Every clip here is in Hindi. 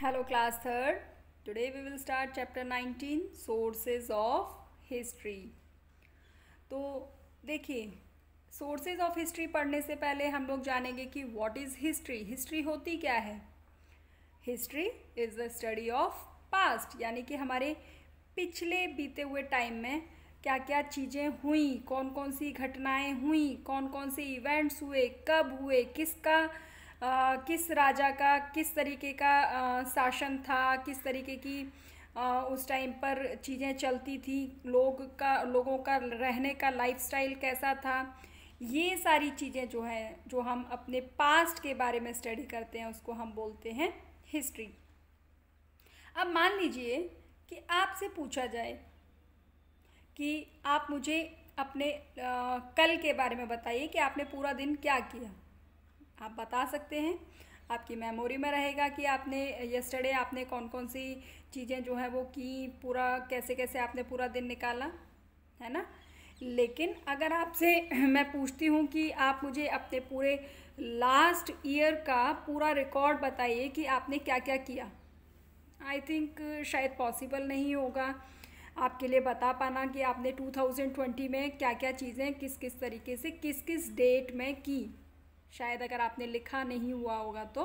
Hello class 3rd. Today we will start chapter 19 sources of history. तो देखिए sources of history पढ़ने से पहले हम लोग जानेंगे कि what is history. हिस्ट्री होती क्या है. History is the study of past, यानी कि हमारे पिछले बीते हुए टाइम में क्या क्या चीज़ें हुई, कौन कौन सी घटनाएं हुई, कौन कौन से इवेंट्स हुए, कब हुए, किस राजा का किस तरीके का शासन था, किस तरीके की उस टाइम पर चीज़ें चलती थी, लोगों का रहने का लाइफस्टाइल कैसा था. ये सारी चीज़ें जो हैं, जो हम अपने पास्ट के बारे में स्टडी करते हैं, उसको हम बोलते हैं हिस्ट्री. अब मान लीजिए कि आपसे पूछा जाए कि आप मुझे अपने कल के बारे में बताइए कि आपने पूरा दिन क्या किया. आप बता सकते हैं, आपकी मेमोरी में रहेगा कि आपने यस्टरडे आपने कौन कौन सी चीज़ें जो है वो की, पूरा कैसे कैसे आपने पूरा दिन निकाला, है ना. लेकिन अगर आपसे मैं पूछती हूँ कि आप मुझे अपने पूरे लास्ट ईयर का पूरा रिकॉर्ड बताइए कि आपने क्या क्या किया, आई थिंक शायद पॉसिबल नहीं होगा आपके लिए बता पाना कि आपने 2020 में क्या क्या चीज़ें किस किस तरीके से किस किस डेट में की. शायद अगर आपने लिखा नहीं हुआ होगा तो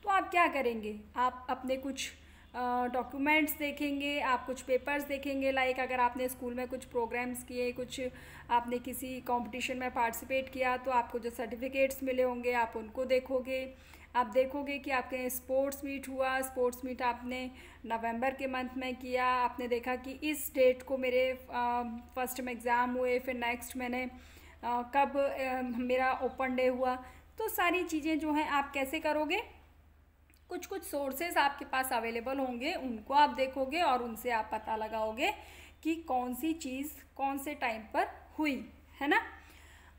आप क्या करेंगे, आप अपने कुछ डॉक्यूमेंट्स देखेंगे, आप कुछ पेपर्स देखेंगे. लाइक अगर आपने स्कूल में कुछ प्रोग्राम्स किए, कुछ आपने किसी कंपटीशन में पार्टिसिपेट किया, तो आपको जो सर्टिफिकेट्स मिले होंगे आप उनको देखोगे. आप देखोगे कि आपके स्पोर्ट्स मीट हुआ, स्पोर्ट्स मीट आपने नवंबर के मंथ में किया, आपने देखा कि इस डेट को मेरे फर्स्ट में एग्ज़ाम हुए, फिर नेक्स्ट मैंने कब मेरा ओपन डे हुआ. तो सारी चीज़ें जो हैं आप कैसे करोगे, कुछ सोर्सेज आपके पास अवेलेबल होंगे, उनको आप देखोगे और उनसे आप पता लगाओगे कि कौन सी चीज़ कौन से टाइम पर हुई, है ना.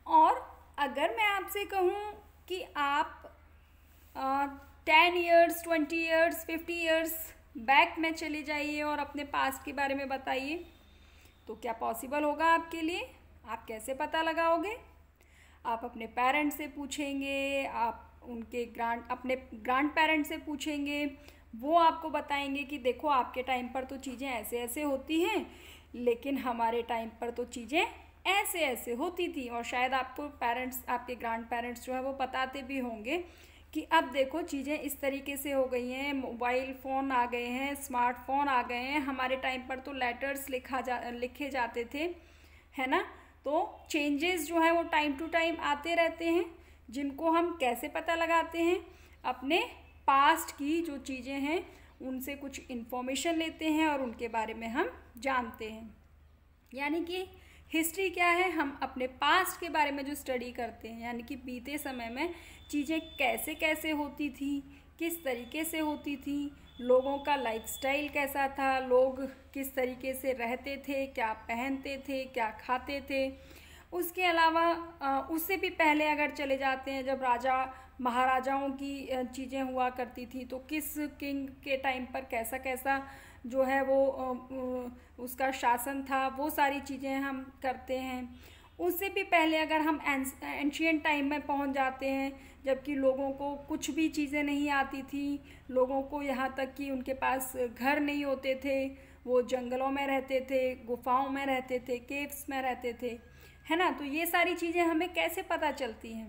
और अगर मैं आपसे कहूँ कि आप 10 ईयर्स 20 ईयर्स 50 ईयर्स बैक में चले जाइए और अपने पास्ट के बारे में बताइए, तो क्या पॉसिबल होगा आपके लिए. आप कैसे पता लगाओगे. आप अपने पेरेंट्स से पूछेंगे, आप अपने ग्रैंड पेरेंट्स से पूछेंगे, वो आपको बताएंगे कि देखो आपके टाइम पर तो चीज़ें ऐसे ऐसे होती हैं, लेकिन हमारे टाइम पर तो चीज़ें ऐसे ऐसे होती थी. और शायद आपको पेरेंट्स, आपके ग्रैंड पेरेंट्स जो है वो बताते भी होंगे कि अब देखो चीज़ें इस तरीके से हो गई हैं, मोबाइल फ़ोन आ गए हैं, स्मार्टफोन आ गए हैं, हमारे टाइम पर तो लेटर्स लिखे जाते थे, है ना. तो चेंजेस जो है वो टाइम टू टाइम आते रहते हैं, जिनको हम कैसे पता लगाते हैं, अपने पास्ट की जो चीज़ें हैं उनसे कुछ इन्फॉर्मेशन लेते हैं और उनके बारे में हम जानते हैं. यानी कि हिस्ट्री क्या है, हम अपने पास्ट के बारे में जो स्टडी करते हैं, यानी कि बीते समय में चीज़ें कैसे कैसे होती थी, किस तरीके से होती थी, लोगों का लाइफस्टाइल कैसा था, लोग किस तरीके से रहते थे, क्या पहनते थे, क्या खाते थे. उसके अलावा उससे भी पहले अगर चले जाते हैं, जब राजा महाराजाओं की चीज़ें हुआ करती थी, तो किस किंग के टाइम पर कैसा कैसा जो है वो उसका शासन था, वो सारी चीज़ें हम करते हैं. उससे भी पहले अगर हम एंशियंट टाइम में पहुंच जाते हैं, जबकि लोगों को कुछ भी चीज़ें नहीं आती थी, लोगों को यहाँ तक कि उनके पास घर नहीं होते थे, वो जंगलों में रहते थे, गुफाओं में रहते थे, केव्स में रहते थे, है ना. तो ये सारी चीज़ें हमें कैसे पता चलती हैं,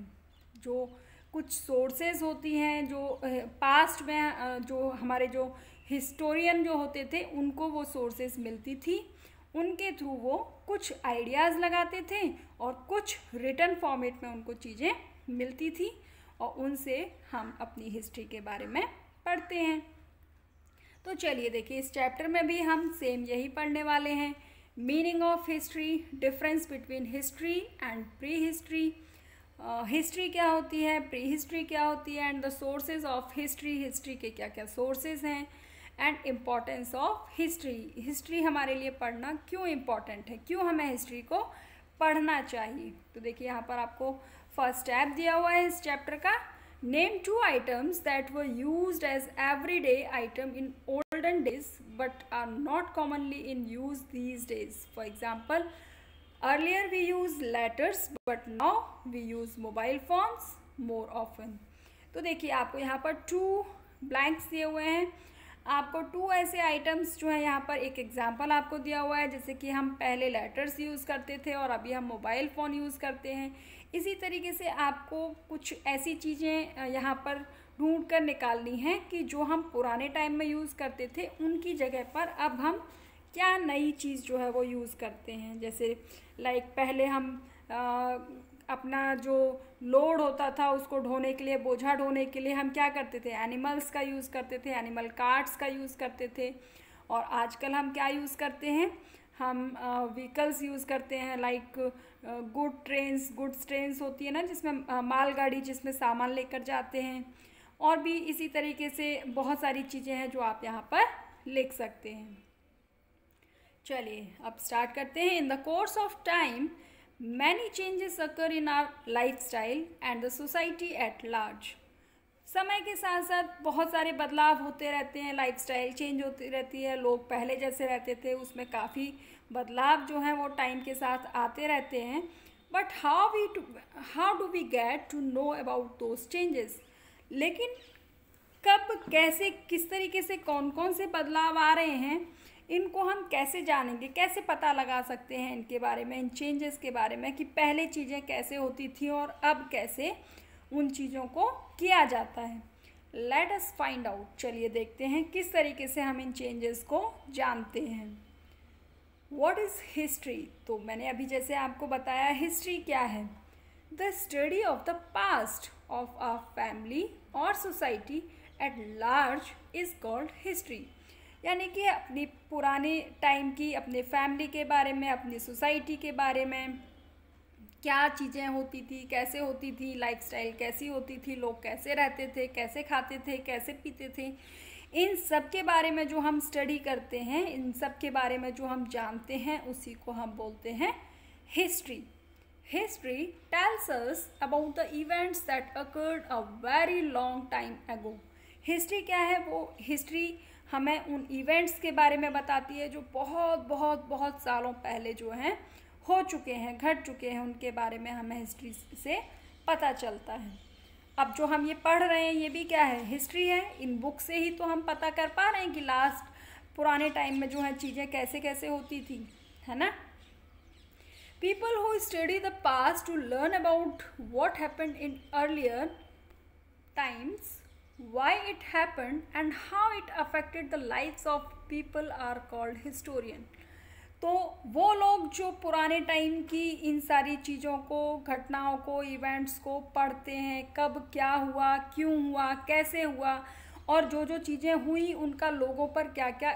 जो कुछ सोर्सेज होती हैं, जो पास्ट में जो हमारे जो हिस्टोरियन जो होते थे उनको वो सोर्सेज मिलती थी, उनके थ्रू वो कुछ आइडियाज़ लगाते थे और कुछ रिटन फॉर्मेट में उनको चीज़ें मिलती थी, और उनसे हम अपनी हिस्ट्री के बारे में पढ़ते हैं. तो चलिए देखिए, इस चैप्टर में भी हम सेम यही पढ़ने वाले हैं. Meaning of history, difference between history and pre history, history क्या होती है, प्री हिस्ट्री क्या होती है, and the sources of history, history के क्या क्या सोर्सेज हैं, and importance of history, history हमारे लिए पढ़ना क्यों इम्पॉर्टेंट है, क्यों हमें हिस्ट्री को पढ़ना चाहिए. तो देखिए यहाँ पर आपको फर्स्ट स्टेप दिया हुआ है इस चैप्टर का. Name 2 items that were used as everyday item in olden days but are not commonly in use these days. For example, earlier we used letters but now we use mobile phones more often. तो देखिए आपको यहाँ पर 2 ब्लैंक्स दिए हुए हैं. आपको 2 ऐसे आइटम्स जो है यहाँ पर एक एग्जांपल आपको दिया हुआ है, जैसे कि हम पहले लेटर्स यूज़ करते थे और अभी हम मोबाइल फ़ोन यूज़ करते हैं। इसी तरीके से आपको कुछ ऐसी चीज़ें यहाँ पर ढूंढ कर निकालनी हैं कि जो हम पुराने टाइम में यूज़ करते थे उनकी जगह पर अब हम क्या नई चीज़ जो है वो यूज़ करते हैं। जैसे लाइक पहले हम अपना जो लोड होता था उसको ढोने के लिए, बोझा ढोने के लिए हम क्या करते थे, एनिमल्स का यूज़ करते थे, एनिमल कार्ट्स का यूज़ करते थे। और आजकल हम क्या यूज़ करते हैं, हम व्हीकल्स यूज़ करते हैं, लाइक गुड्स ट्रेन्स होती है ना, जिसमें मालगाड़ी जिसमें सामान लेकर जाते हैं। और भी इसी तरीके से बहुत सारी चीज़ें हैं जो आप यहाँ पर लिख सकते हैं। चलिए अब स्टार्ट करते हैं। In the course of time many changes occur in our lifestyle and the society at large. समय के साथ साथ बहुत सारे बदलाव होते रहते हैं, लाइफस्टाइल चेंज होती रहती है। लोग पहले जैसे रहते थे उसमें काफ़ी बदलाव जो हैं वो टाइम के साथ आते रहते हैं। But how do we get to know about those changes. लेकिन कब, कैसे, किस तरीके से, कौन कौन से बदलाव आ रहे हैं, इनको हम कैसे जानेंगे, कैसे पता लगा सकते हैं इनके बारे में, इन चेंजेस के बारे में कि पहले चीज़ें कैसे होती थी और अब कैसे उन चीज़ों को किया जाता है। Let us find out. चलिए देखते हैं किस तरीके से हम इन चेंजेस को जानते हैं। What is history. तो मैंने अभी जैसे आपको बताया, हिस्ट्री क्या है, the study of the past of a family और society at large is called history. यानी कि अपनी पुराने टाइम की, अपने फैमिली के बारे में, अपनी सोसाइटी के बारे में, क्या चीज़ें होती थी, कैसे होती थी, लाइफस्टाइल कैसी होती थी, लोग कैसे रहते थे, कैसे खाते थे, कैसे पीते थे, इन सब के बारे में जो हम स्टडी करते हैं, इन सब के बारे में जो हम जानते हैं, उसी को हम बोलते हैं history. History tales us about the events that occurred a very long time ago. History क्या है, वो हिस्ट्री हमें उन इवेंट्स के बारे में बताती है जो बहुत बहुत बहुत सालों पहले जो हैं हो चुके हैं, घट चुके हैं, उनके बारे में हमें हिस्ट्री से पता चलता है। अब जो हम ये पढ़ रहे हैं ये भी क्या है, हिस्ट्री है। इन बुक से ही तो हम पता कर पा रहे हैं कि लास्ट पुराने टाइम में जो है चीज़ें कैसे कैसे होती थी, है ना। People who study the past to learn about what happened in earlier times, why it happened and how it affected the lives of people are called historian। तो वो लोग जो पुराने टाइम की इन सारी चीज़ों को, घटनाओं को, इवेंट्स को पढ़ते हैं, कब क्या हुआ, क्यों हुआ, कैसे हुआ, और जो जो चीज़ें हुई उनका लोगों पर क्या क्या,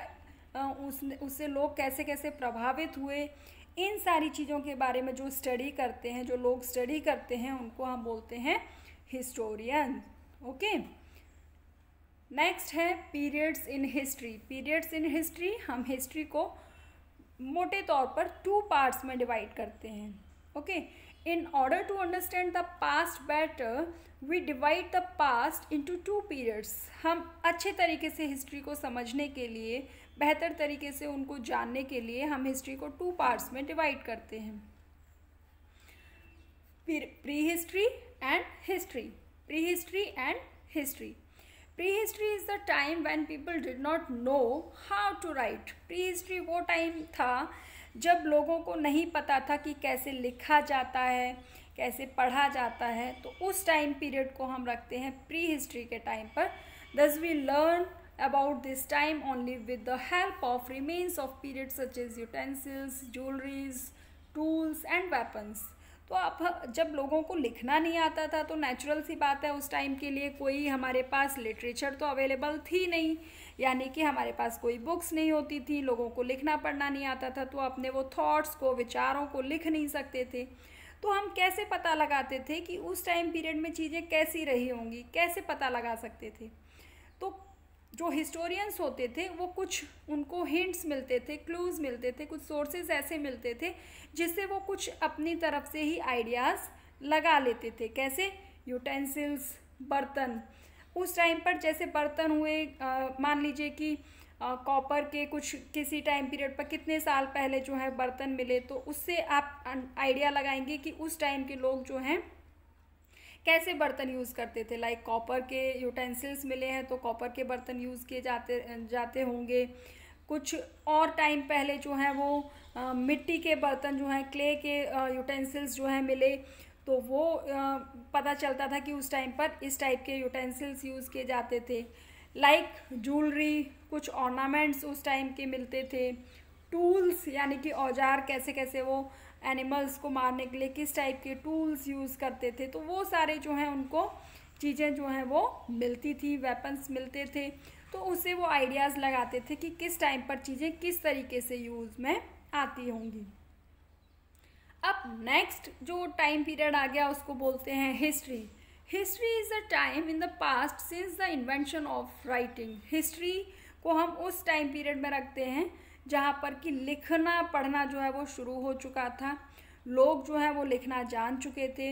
उससे लोग कैसे कैसे प्रभावित हुए, इन सारी चीज़ों के बारे में जो स्टडी करते हैं, जो लोग स्टडी करते हैं, उनको हम बोलते हैं हिस्टोरियन। ओके, नेक्स्ट है periods in history. Periods in history, हम हिस्ट्री को मोटे तौर पर 2 पार्ट्स में डिवाइड करते हैं। Okay, in order to understand the past better we divide the past into 2 periods. हम अच्छे तरीके से हिस्ट्री को समझने के लिए, बेहतर तरीके से उनको जानने के लिए हम हिस्ट्री को 2 पार्ट्स में डिवाइड करते हैं, pre history and history. Pre history and history. Prehistory is the time when people did not know how to write। Prehistory वो टाइम था जब लोगों को नहीं पता था कि कैसे लिखा जाता है, कैसे पढ़ा जाता है, तो उस टाइम पीरियड को हम रखते हैं प्री हिस्ट्री के टाइम पर। Thus we learn about this time only with the help of remains of periods such as utensils, jewelries, tools and weapons। तो अब जब लोगों को लिखना नहीं आता था तो नेचुरल सी बात है, उस टाइम के लिए कोई हमारे पास लिटरेचर तो अवेलेबल थी नहीं, यानी कि हमारे पास कोई बुक्स नहीं होती थी, लोगों को लिखना पढ़ना नहीं आता था, तो अपने वो थॉट्स को, विचारों को लिख नहीं सकते थे। तो हम कैसे पता लगाते थे कि उस टाइम पीरियड में चीज़ें कैसी रही होंगी, कैसे पता लगा सकते थे। तो जो हिस्टोरियंस होते थे वो कुछ उनको हिंट्स मिलते थे, क्लूज़ मिलते थे, कुछ सोर्सेज ऐसे मिलते थे जिससे वो कुछ अपनी तरफ से ही आइडियाज़ लगा लेते थे। कैसे, यूटेंसिल्स, बर्तन। उस टाइम पर जैसे बर्तन हुए, मान लीजिए कि कॉपर के कुछ किसी टाइम पीरियड पर कितने साल पहले जो है बर्तन मिले, तो उससे आप आइडिया लगाएंगे कि उस टाइम के लोग जो हैं कैसे बर्तन यूज़ करते थे, लाइक कॉपर के यूटेंसिल्स मिले हैं तो कॉपर के बर्तन यूज़ किए जाते होंगे। कुछ और टाइम पहले जो है वो मिट्टी के बर्तन जो हैं, क्ले के यूटेंसिल्स जो हैं मिले, तो वो पता चलता था कि उस टाइम पर इस टाइप के यूटेंसिल्स यूज़ किए जाते थे। लाइक ज्वेलरी, कुछ ऑर्नामेंट्स उस टाइम के मिलते थे। टूल्स यानी कि औजार, कैसे कैसे वो एनिमल्स को मारने के लिए किस टाइप के टूल्स यूज़ करते थे, तो वो सारे जो हैं उनको चीज़ें जो हैं वो मिलती थी, वेपन्स मिलते थे। तो उससे वो आइडियाज़ लगाते थे कि किस टाइम पर चीज़ें किस तरीके से यूज़ में आती होंगी। अब नेक्स्ट जो टाइम पीरियड आ गया उसको बोलते हैं history. History is a time in the past since the invention of writing. History को हम उस टाइम पीरियड में रखते हैं जहाँ पर कि लिखना पढ़ना जो है वो शुरू हो चुका था, लोग जो है वो लिखना जान चुके थे।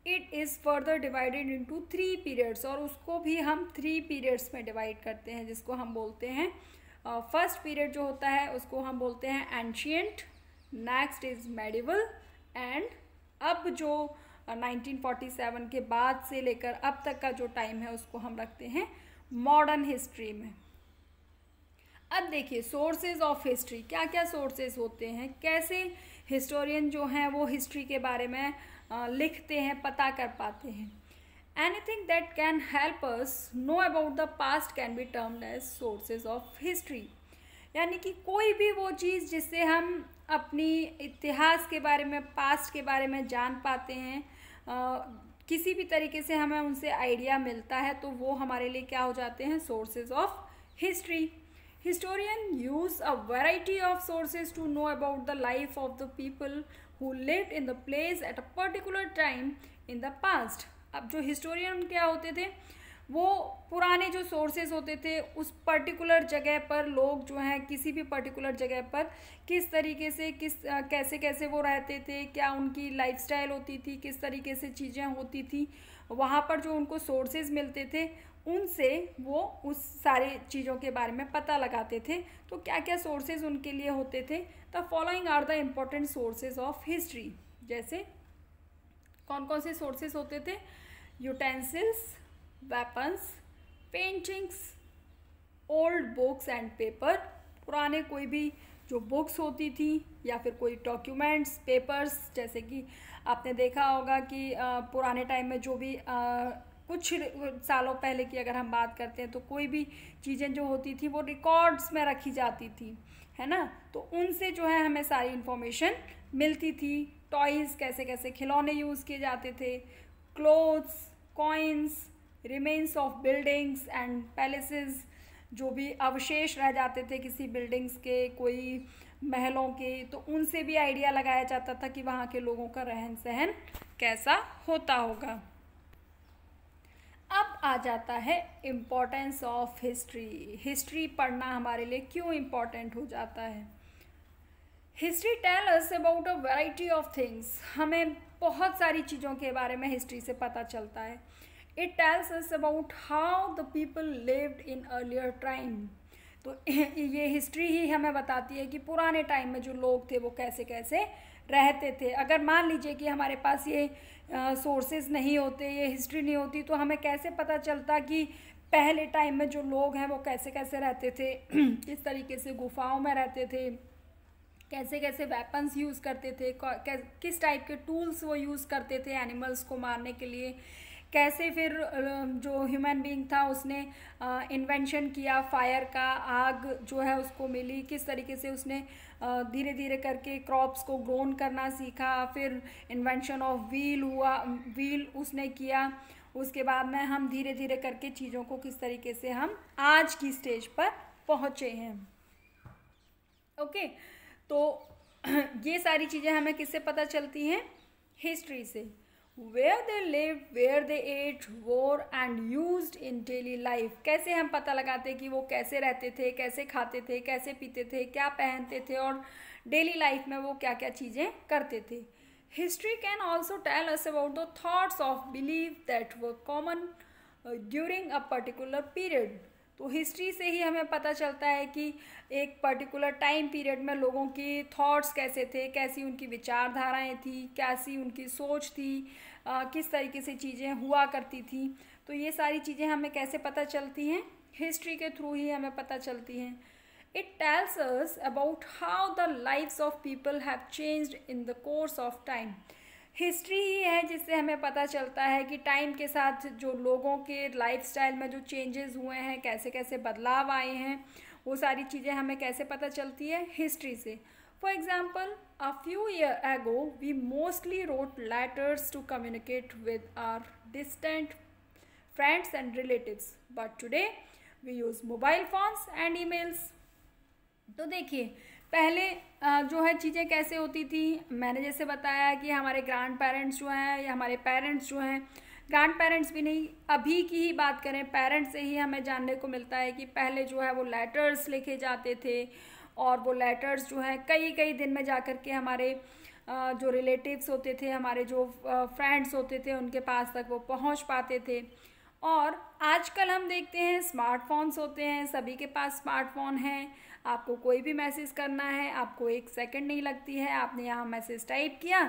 It is further divided into 3 periods, और उसको भी हम 3 पीरियड्स में डिवाइड करते हैं, जिसको हम बोलते हैं फर्स्ट पीरियड जो होता है उसको हम बोलते हैं ancient, next is medieval, and अब जो 1947 के बाद से लेकर अब तक का जो टाइम है उसको हम रखते हैं मॉडर्न हिस्ट्री में। अब देखिए सोर्सेज ऑफ हिस्ट्री, क्या क्या सोर्सेज होते हैं, कैसे हिस्टोरियन जो हैं वो हिस्ट्री के बारे में लिखते हैं, पता कर पाते हैं। Anything that can help us know about the past can be termed as sources of history. यानी कि कोई भी वो चीज़ जिससे हम अपनी इतिहास के बारे में, पास्ट के बारे में जान पाते हैं, किसी भी तरीके से हमें उनसे आइडिया मिलता है, तो वो हमारे लिए क्या हो जाते हैं, sources of history. Historian use a variety of sources to know about the life of the people who lived in the place at a particular time in the past. अब जो historian क्या होते थे, वो पुराने जो sources होते थे उस particular जगह पर लोग जो हैं किसी भी particular जगह पर किस तरीके से कैसे कैसे वो रहते थे, क्या उनकी lifestyle होती थी, किस तरीके से चीज़ें होती थी, वहाँ पर जो उनको sources मिलते थे उनसे वो उस सारे चीज़ों के बारे में पता लगाते थे। तो क्या क्या सोर्सेज उनके लिए होते थे, the following are the important sources of history. जैसे कौन कौन से सोर्सेज होते थे, utensils, weapons, paintings, old books and paper, पुराने कोई भी जो बुक्स होती थी या फिर कोई डॉक्यूमेंट्स, पेपर्स, जैसे कि आपने देखा होगा कि पुराने टाइम में जो भी कुछ सालों पहले की अगर हम बात करते हैं तो कोई भी चीज़ें जो होती थी वो रिकॉर्ड्स में रखी जाती थी, है ना, तो उनसे जो है हमें सारी इन्फॉर्मेशन मिलती थी। टॉयज़, कैसे कैसे खिलौने यूज़ किए जाते थे, clothes, coins, remains of buildings and palaces, जो भी अवशेष रह जाते थे किसी बिल्डिंग्स के, कोई महलों के, तो उनसे भी आइडिया लगाया जाता था कि वहाँ के लोगों का रहन सहन कैसा होता होगा। अब आ जाता है इम्पोर्टेंस ऑफ हिस्ट्री। हिस्ट्री पढ़ना हमारे लिए क्यों इम्पोर्टेंट हो जाता है। History tell us about a variety of things. हमें बहुत सारी चीज़ों के बारे में हिस्ट्री से पता चलता है। It tells us about how the people lived in earlier time. तो ये हिस्ट्री ही हमें बताती है कि पुराने टाइम में जो लोग थे वो कैसे कैसे रहते थे। अगर मान लीजिए कि हमारे पास ये सोर्सेज नहीं होते, ये हिस्ट्री नहीं होती, तो हमें कैसे पता चलता कि पहले टाइम में जो लोग हैं वो कैसे कैसे रहते थे, किस तरीके से गुफाओं में रहते थे, कैसे कैसे वेपन्स यूज़ करते थे, किस टाइप के टूल्स वो यूज़ करते थे एनिमल्स को मारने के लिए, कैसे फिर जो ह्यूमन बीइंग था उसने इन्वेंशन किया फायर का, आग जो है उसको मिली, किस तरीके से उसने धीरे धीरे करके क्रॉप्स को ग्रोन करना सीखा, फिर इन्वेंशन ऑफ व्हील हुआ, व्हील उसने किया, उसके बाद में हम धीरे धीरे करके चीज़ों को किस तरीके से हम आज की स्टेज पर पहुँचे हैं। ओके, तो ये सारी चीज़ें हमें किससे पता चलती हैं, हिस्ट्री से। Where they lived, where they ate, wore and used in daily life। कैसे हम पता लगाते कि वो कैसे रहते थे, कैसे खाते थे, कैसे पीते थे, क्या पहनते थे और डेली लाइफ में वो क्या क्या चीज़ें करते थे। History can also tell us about the thoughts of believe that were common during a particular period. तो हिस्ट्री से ही हमें पता चलता है कि एक पर्टिकुलर टाइम पीरियड में लोगों की थॉट्स कैसे थे, कैसी उनकी विचारधाराएं थी, कैसी उनकी सोच थी, किस तरीके से चीज़ें हुआ करती थी। तो ये सारी चीज़ें हमें कैसे पता चलती हैं? हिस्ट्री के थ्रू ही हमें पता चलती हैं। It tells us about how the lives of people have changed in the course of time. History ही है जिससे हमें पता चलता है कि टाइम के साथ जो लोगों के लाइफस्टाइल में जो चेंजेस हुए हैं, कैसे कैसे बदलाव आए हैं, वो सारी चीज़ें हमें कैसे पता चलती है? हिस्ट्री से। For example, a few year ago we mostly wrote letters to communicate with our distant friends and relatives, but today we use mobile phones and emails. तो देखिए, पहले जो है चीज़ें कैसे होती थी, मैंने जैसे बताया कि हमारे ग्रैंड पेरेंट्स जो हैं या हमारे पेरेंट्स जो हैं, ग्रैंड पेरेंट्स भी नहीं, अभी की ही बात करें, पेरेंट्स से ही हमें जानने को मिलता है कि पहले जो है वो लेटर्स लिखे जाते थे और वो लेटर्स जो है कई कई दिन में जा कर के हमारे जो रिलेटिव्स होते थे, हमारे जो फ्रेंड्स होते थे, उनके पास तक वो पहुंच पाते थे। और आजकल हम देखते हैं स्मार्टफोन्स होते हैं, सभी के पास स्मार्टफोन है। आपको कोई भी मैसेज करना है, आपको 1 सेकंड नहीं लगती है, आपने यहाँ मैसेज टाइप किया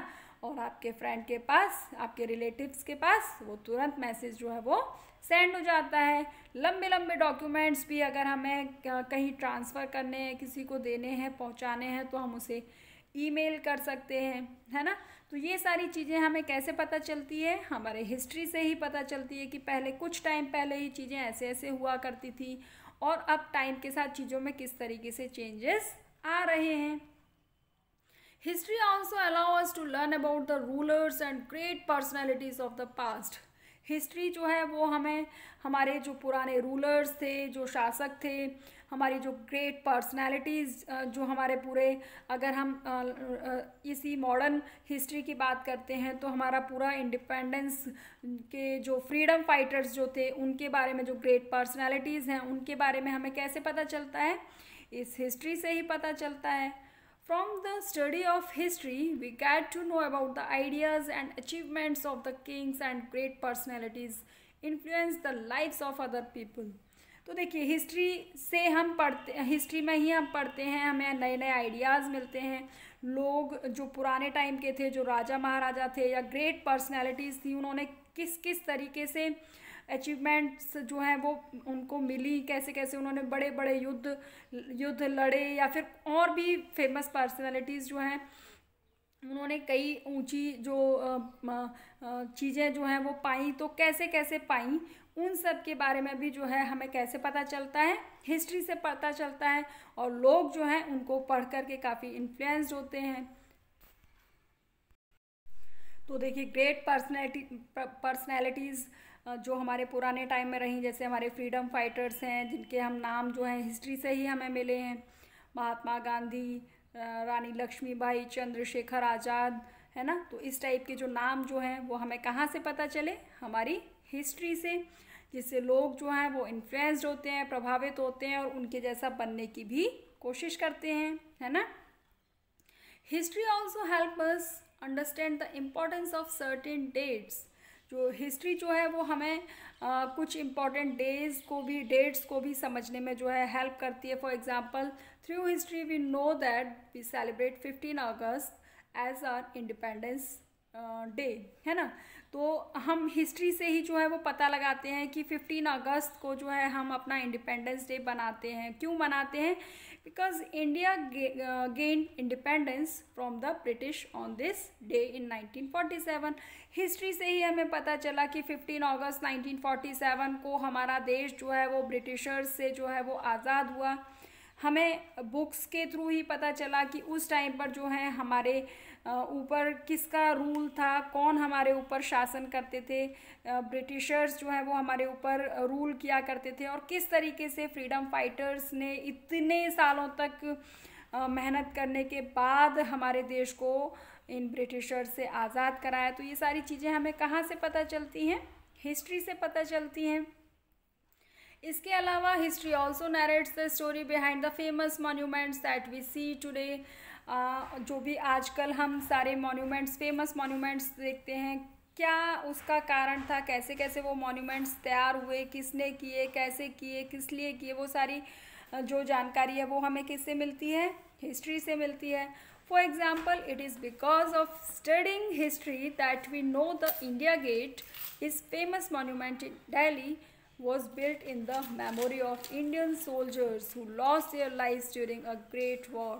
और आपके फ्रेंड के पास, आपके रिलेटिव्स के पास वो तुरंत मैसेज जो है वो सेंड हो जाता है। लंबे लंबे डॉक्यूमेंट्स भी अगर हमें कहीं ट्रांसफ़र करने हैं, किसी को देने हैं, पहुँचाने हैं, तो हम उसे ईमेल कर सकते हैं, है ना। तो ये सारी चीज़ें हमें कैसे पता चलती है? हमारे हिस्ट्री से ही पता चलती है कि पहले कुछ टाइम पहले ही चीज़ें ऐसे ऐसे हुआ करती थी और अब टाइम के साथ चीज़ों में किस तरीके से चेंजेस आ रहे हैं। History also allow us to learn about the rulers and great personalities of the past. History जो है वो हमें हमारे जो पुराने रूलर्स थे, जो शासक थे, हमारी जो ग्रेट पर्सनैलिटीज़, जो हमारे पूरे, अगर हम इसी मॉडर्न हिस्ट्री की बात करते हैं तो हमारा पूरा इंडिपेंडेंस के जो फ्रीडम फाइटर्स जो थे, उनके बारे में जो ग्रेट पर्सनैलिटीज़ हैं, उनके बारे में हमें कैसे पता चलता है? इस हिस्ट्री से ही पता चलता है। From the study of history, we get to know about the ideas and achievements of the kings and great personalities influence the lives of other people. तो देखिए, हिस्ट्री से हम पढ़ते, हिस्ट्री में ही हम पढ़ते हैं, हमें नए नए आइडियाज़ मिलते हैं। लोग जो पुराने टाइम के थे, जो राजा महाराजा थे या ग्रेट पर्सनैलिटीज़ थी, उन्होंने किस किस तरीके से अचीवमेंट्स जो हैं वो उनको मिली, कैसे कैसे उन्होंने बड़े बड़े युद्ध लड़े, या फिर और भी फेमस पर्सनैलिटीज़ जो हैं उन्होंने कई ऊंची जो चीज़ें जो हैं वो पाई, तो कैसे कैसे पाई, उन सब के बारे में भी जो है हमें कैसे पता चलता है? हिस्ट्री से पता चलता है। और लोग जो हैं उनको पढ़ कर के काफ़ी इन्फ्लुएंस्ड होते हैं। तो देखिए, ग्रेट पर्सनैलिटीज़ जो हमारे पुराने टाइम में रहीं, जैसे हमारे फ्रीडम फाइटर्स हैं, जिनके हम नाम जो हैं हिस्ट्री से ही हमें मिले हैं, महात्मा गांधी, रानी लक्ष्मीबाई, चंद्रशेखर आज़ाद, है ना। तो इस टाइप के जो नाम जो हैं वो हमें कहाँ से पता चले? हमारी हिस्ट्री से, जिससे लोग जो हैं वो इन्फ्लुएंस्ड होते हैं, प्रभावित होते हैं और उनके जैसा बनने की भी कोशिश करते हैं, है ना। History also help us understand the importance of certain dates. जो हिस्ट्री जो है वो हमें कुछ इम्पॉर्टेंट डेट्स को भी समझने में जो है हेल्प करती है। For example, through history we know that we celebrate 15 August as our Independence Day, है ना। तो हम हिस्ट्री से ही जो है वो पता लगाते हैं कि 15 अगस्त को जो है हम अपना इंडिपेंडेंस डे बनाते हैं। क्यों बनाते हैं? Because India gain independence from the British on this day in 1947। History से ही हमें पता चला कि 15 अगस्त 1947 को हमारा देश जो है वो ब्रिटिशर्स से जो है वो आज़ाद हुआ। हमें बुक्स के थ्रू ही पता चला कि उस टाइम पर जो है हमारे ऊपर किसका रूल था, कौन हमारे ऊपर शासन करते थे। ब्रिटिशर्स जो है वो हमारे ऊपर रूल किया करते थे और किस तरीके से फ्रीडम फाइटर्स ने इतने सालों तक मेहनत करने के बाद हमारे देश को इन ब्रिटिशर्स से आज़ाद कराया। तो ये सारी चीज़ें हमें कहाँ से पता चलती हैं? हिस्ट्री से पता चलती हैं। इसके अलावा history also narrates the story behind the famous monuments that we see today. जो भी आजकल हम सारे मॉन्यूमेंट्स, फेमस मॉन्यूमेंट्स देखते हैं, क्या उसका कारण था, कैसे कैसे वो मॉन्यूमेंट्स तैयार हुए, किसने किए, कैसे किए, किस लिए किए, वो सारी जो जानकारी है वो हमें किससे मिलती है? हिस्ट्री से मिलती है। For example, it is because of studying history that we know the India Gate is famous monument in Delhi was built in the memory of Indian soldiers who lost their lives during a great war.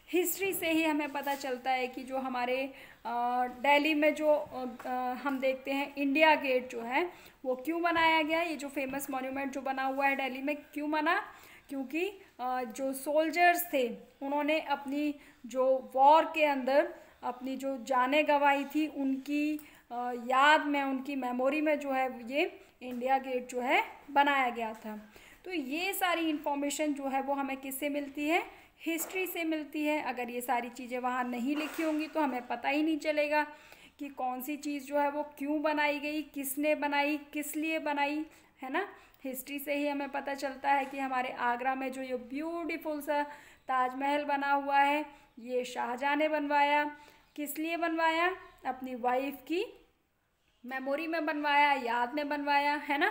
History से ही हमें पता चलता है कि जो हमारे दिल्ली में जो हम देखते हैं इंडिया गेट जो है वो क्यों बनाया गया। ये जो फेमस मॉन्यूमेंट जो बना हुआ है दिल्ली में क्यों बना, क्योंकि जो सोल्जर्स थे उन्होंने अपनी जो वॉर के अंदर अपनी जो जानें गंवाई थी उनकी याद में, उनकी मेमोरी में जो है ये इंडिया गेट जो है बनाया गया था। तो ये सारी इन्फॉर्मेशन जो है वो हमें किससे मिलती है, हिस्ट्री से मिलती है। अगर ये सारी चीज़ें वहाँ नहीं लिखी होंगी तो हमें पता ही नहीं चलेगा कि कौन सी चीज़ जो है वो क्यों बनाई गई, किसने बनाई, किस लिए बनाई, है ना। हिस्ट्री से ही हमें पता चलता है कि हमारे आगरा में जो ये ब्यूटीफुल सा ताजमहल बना हुआ है ये शाहजहाँ ने बनवाया। किस लिए बनवाया, अपनी वाइफ की मेमोरी में बनवाया, याद में बनवाया, है ना।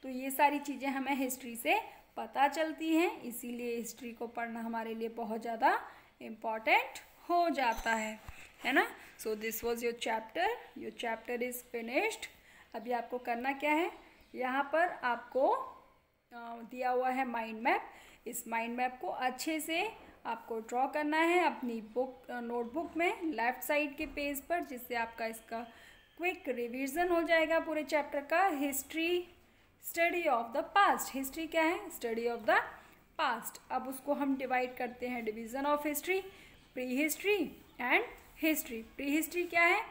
तो ये सारी चीज़ें हमें हिस्ट्री से पता चलती हैं, इसीलिए हिस्ट्री को पढ़ना हमारे लिए बहुत ज़्यादा इम्पॉर्टेंट हो जाता है ना। So this was your chapter is finished. अभी आपको करना क्या है, यहाँ पर आपको दिया हुआ है माइंड मैप। इस माइंड मैप को अच्छे से आपको ड्रॉ करना है अपनी नोटबुक में लेफ़्ट साइड के पेज पर, जिससे आपका इसका क्विक रिवीजन हो जाएगा पूरे चैप्टर का। History study of the past. History क्या है, स्टडी ऑफ द पास्ट। अब उसको हम डिवाइड करते हैं division of history, pre history and history. Pre history क्या है,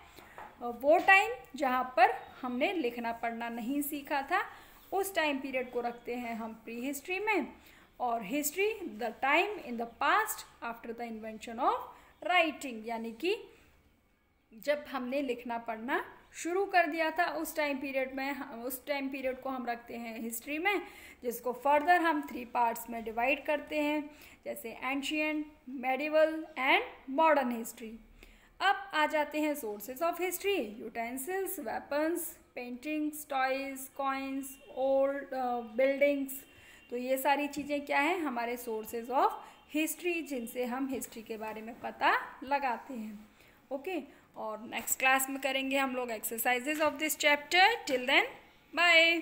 वो टाइम जहाँ पर हमने लिखना पढ़ना नहीं सीखा था, उस टाइम पीरियड को रखते हैं हम प्री हिस्ट्री में। और history the time in the past after the invention of writing, यानी कि जब हमने लिखना पढ़ना शुरू कर दिया था उस टाइम पीरियड में, उस टाइम पीरियड को हम रखते हैं हिस्ट्री में, जिसको फर्दर हम 3 पार्ट्स में डिवाइड करते हैं, जैसे ancient, medieval and modern history. अब आ जाते हैं sources of history. Utensils, weapons, paintings, toys, coins, old buildings. तो ये सारी चीज़ें क्या हैं, हमारे सोर्सेज ऑफ हिस्ट्री, जिनसे हम हिस्ट्री के बारे में पता लगाते हैं। ओके, और नेक्स्ट क्लास में करेंगे हम लोग exercises of this chapter. Till then bye.